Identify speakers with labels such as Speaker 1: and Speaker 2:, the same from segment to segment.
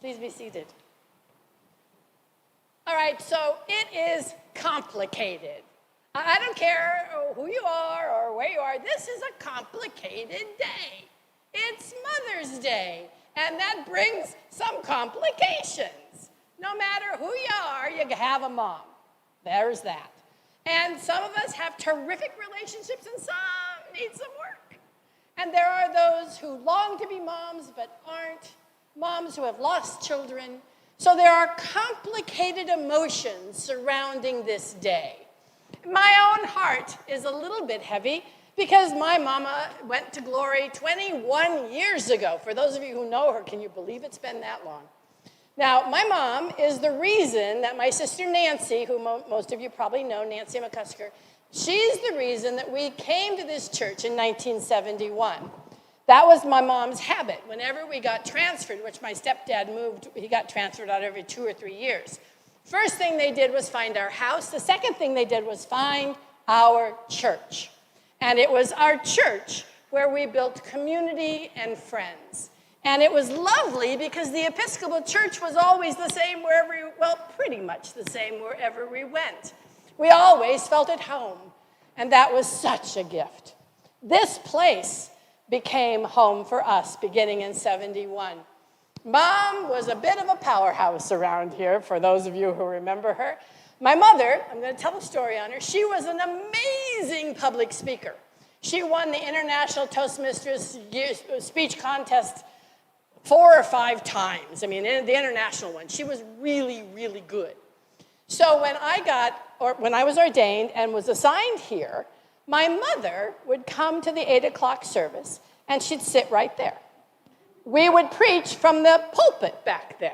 Speaker 1: Please be seated. All right, so it is complicated. I don't care who you are or where you are. This is a complicated day. It's Mother's Day, and that brings some complications. No matter who you are, you have a mom. There's that. And some of us have terrific relationships, and some need some work. And there are those who long to be moms but aren't, moms who have lost children. So there are complicated emotions surrounding this day. My own heart is a little bit heavy because my mama went to glory 21 years ago. For those of you who know her, can you believe it's been that long? Now, my mom is the reason that my sister Nancy, who most of you probably know, Nancy McCusker, she's the reason that we came to this church in 1971. That was my mom's habit. Whenever we got transferred, which my stepdad moved, he got transferred out every 2 or 3 years. First thing they did was find our house. The second thing they did was find our church. And it was our church where we built community and friends. And it was lovely because the Episcopal Church was always the same pretty much the same wherever we went. We always felt at home. And that was such a gift. This place became home for us beginning in 71. Mom was a bit of a powerhouse around here, for those of you who remember her. My mother, I'm going to tell a story on her, she was an amazing public speaker. She won the International Toastmasters speech contest 4 or 5 times. I mean, the international one. She was really, really good. So when I was ordained and was assigned here, my mother would come to the 8 o'clock service, and she'd sit right there. We would preach from the pulpit back then.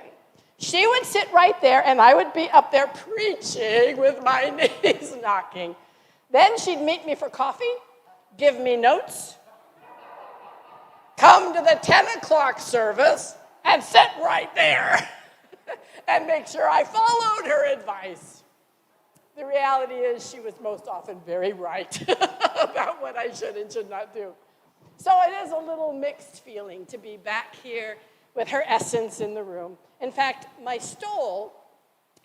Speaker 1: She would sit right there, and I would be up there preaching with my knees knocking. Then she'd meet me for coffee, give me notes, come to the 10 o'clock service, and sit right there and make sure I followed her advice. The reality is she was most often very right about what I should and should not do. So it is a little mixed feeling to be back here with her essence in the room. In fact, my stole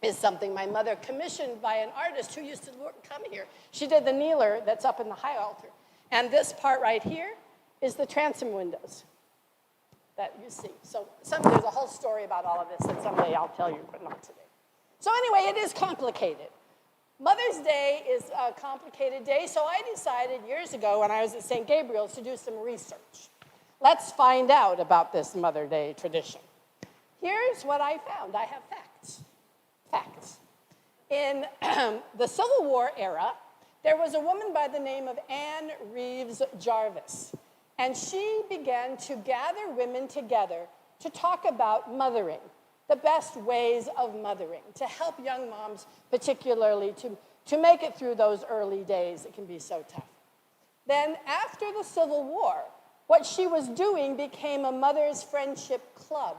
Speaker 1: is something my mother commissioned by an artist who used to come here. She did the kneeler that's up in the high altar. And this part right here is the transom windows that you see. So there's a whole story about all of this that someday I'll tell you, but not today. So anyway, it is complicated. Mother's Day is a complicated day, so I decided years ago when I was at St. Gabriel's to do some research. Let's find out about this Mother Day tradition. Here's what I found. I have facts. Facts. In the Civil War era, there was a woman by the name of Anne Reeves Jarvis, and she began to gather women together to talk about mothering. The best ways of mothering, to help young moms, particularly to make it through those early days that can be so tough. Then after the Civil War, what she was doing became a mother's friendship club.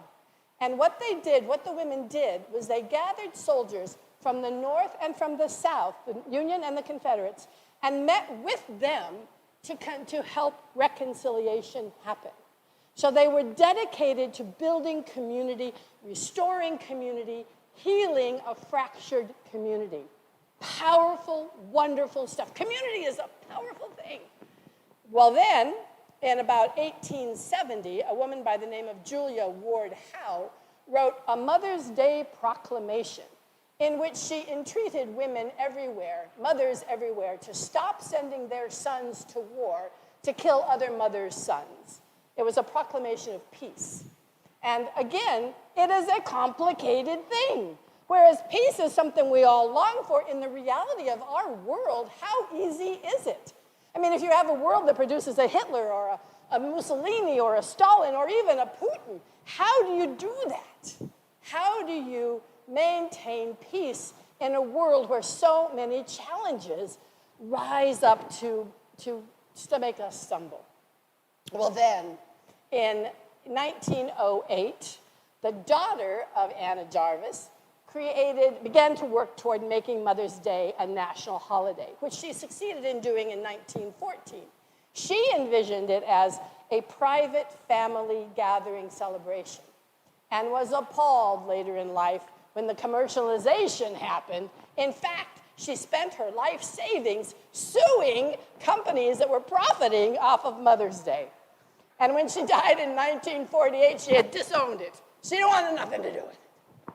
Speaker 1: And what the women did, was they gathered soldiers from the North and from the South, the Union and the Confederates, and met with them to help reconciliation happen. So they were dedicated to building community, restoring community, healing a fractured community. Powerful, wonderful stuff. Community is a powerful thing. Well then, in about 1870, a woman by the name of Julia Ward Howe wrote a Mother's Day proclamation in which she entreated women everywhere, mothers everywhere, to stop sending their sons to war to kill other mothers' sons. It was a proclamation of peace. And again, it is a complicated thing. Whereas peace is something we all long for, in the reality of our world, how easy is it? I mean, if you have a world that produces a Hitler or a Mussolini or a Stalin or even a Putin, how do you do that? How do you maintain peace in a world where so many challenges rise up to make us stumble? Well then, in 1908, the daughter of Anna Jarvis began to work toward making Mother's Day a national holiday, which she succeeded in doing in 1914. She envisioned it as a private family gathering celebration. and was appalled later in life when the commercialization happened. In fact, she spent her life savings suing companies that were profiting off of Mother's Day. And when she died in 1948, she had disowned it. She didn't want nothing to do with it.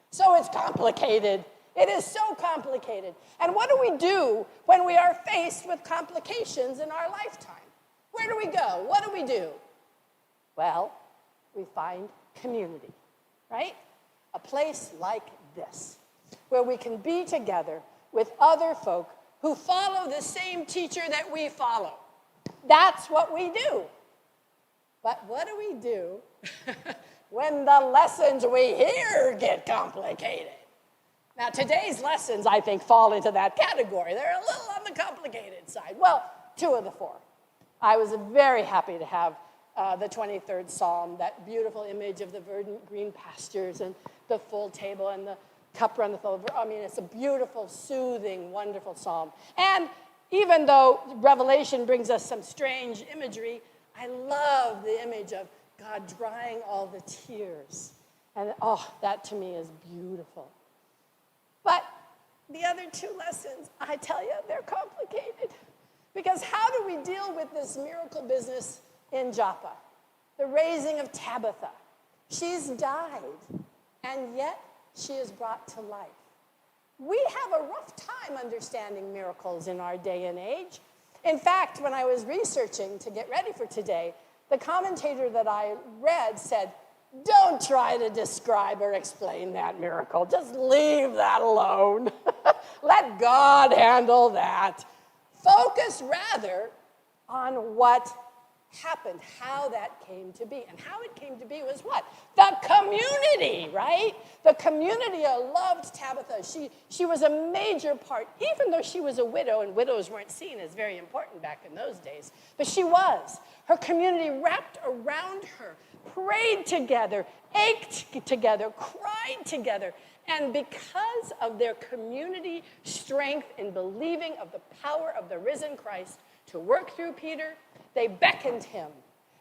Speaker 1: So it's complicated. It is so complicated. And what do we do when we are faced with complications in our lifetime? Where do we go? What do we do? Well, we find community, right? A place like this, where we can be together with other folk who follow the same teacher that we follow. That's what we do. But what do we do when the lessons we hear get complicated? Now, today's lessons, I think, fall into that category. They're a little on the complicated side. Well, 2 of the 4. I was very happy to have the 23rd Psalm, that beautiful image of the verdant green pastures and the full table and the cup runneth over. I mean, it's a beautiful, soothing, wonderful psalm. And even though Revelation brings us some strange imagery, I love the image of God drying all the tears. And that to me is beautiful. But the other 2 lessons, I tell you, they're complicated. Because how do we deal with this miracle business in Joppa? The raising of Tabitha. She's died, and yet she is brought to life. We have a rough time understanding miracles in our day and age. In fact, when I was researching to get ready for today, the commentator that I read said, don't try to describe or explain that miracle. Just leave that alone. Let God handle that. Focus rather on what happened, how that came to be. And how it came to be was what? The community, right? The community loved Tabitha. She was a major part, even though she was a widow, and widows weren't seen as very important back in those days. But she was. Her community wrapped around her, prayed together, ached together, cried together. And because of their community strength in believing of the power of the risen Christ to work through Peter, they beckoned him.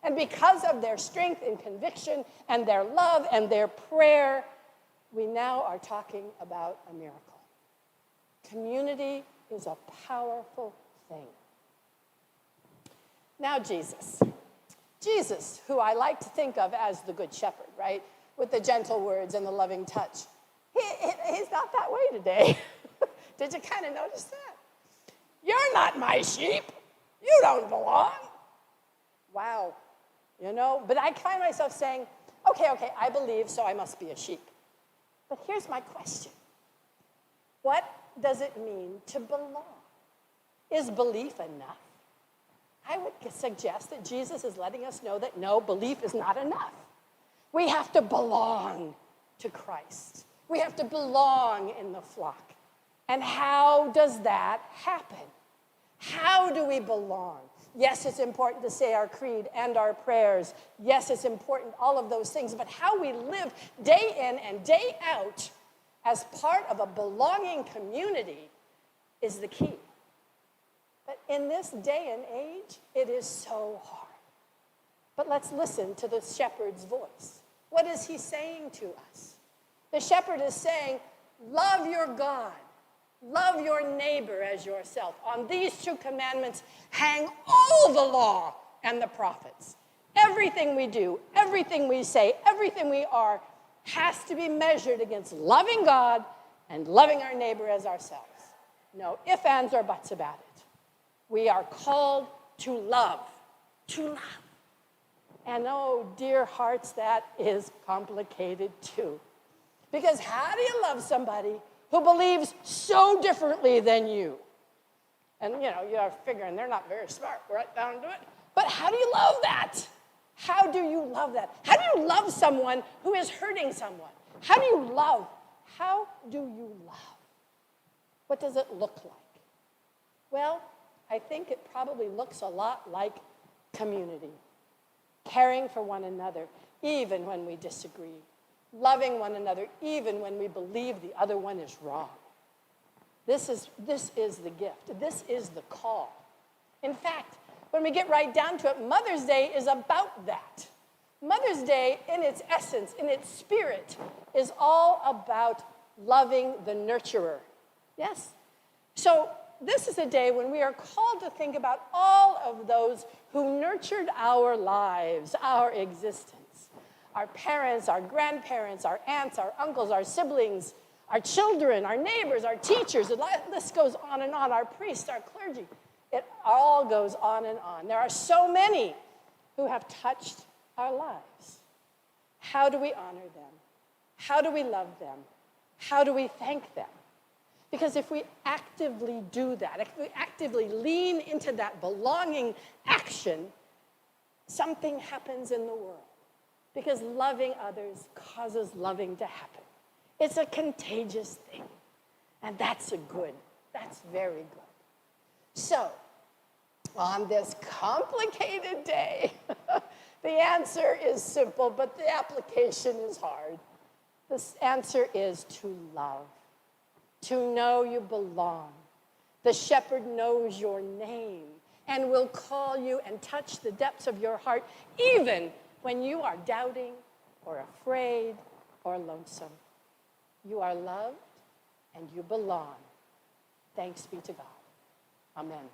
Speaker 1: And because of their strength and conviction and their love and their prayer, we now are talking about a miracle. Community is a powerful thing. Now Jesus, who I like to think of as the Good Shepherd, right? With the gentle words and the loving touch. He's not that way today. Did you kind of notice that? You're not my sheep. You don't belong. Wow. But I find myself saying, okay, I believe, so I must be a sheep. But here's my question. What does it mean to belong? Is belief enough? I would suggest that Jesus is letting us know that no, belief is not enough. We have to belong to Christ. We have to belong in the flock. And how does that happen? How do we belong? Yes, it's important to say our creed and our prayers. Yes, it's important, all of those things. But how we live day in and day out as part of a belonging community is the key. But in this day and age, it is so hard. But let's listen to the shepherd's voice. What is he saying to us? The shepherd is saying, love your God. Love your neighbor as yourself. On these 2 commandments hang all the law and the prophets. Everything we do, everything we say, everything we are has to be measured against loving God and loving our neighbor as ourselves. No ifs, ands, or buts about it. We are called to love. To love. And oh, dear hearts, that is complicated too. Because how do you love somebody who believes so differently than you? And, you're figuring they're not very smart, right down to it. But how do you love that? How do you love that? How do you love someone who is hurting someone? How do you love? How do you love? What does it look like? Well, I think it probably looks a lot like community. Caring for one another, even when we disagree. Loving one another, even when we believe the other one is wrong. This is the gift. This is the call. In fact, when we get right down to it, Mother's Day is about that. Mother's Day, in its essence, in its spirit, is all about loving the nurturer. Yes? So this is a day when we are called to think about all of those who nurtured our lives, our existence. Our parents, our grandparents, our aunts, our uncles, our siblings, our children, our neighbors, our teachers, the list goes on and on, our priests, our clergy. It all goes on and on. There are so many who have touched our lives. How do we honor them? How do we love them? How do we thank them? Because if we actively do that, if we actively lean into that belonging action, something happens in the world. Because loving others causes loving to happen. It's a contagious thing. And that's very good. So, on this complicated day, the answer is simple, but the application is hard. The answer is to love, to know you belong. The shepherd knows your name and will call you and touch the depths of your heart, even when you are doubting or afraid or lonesome. You are loved and you belong. Thanks be to God. Amen.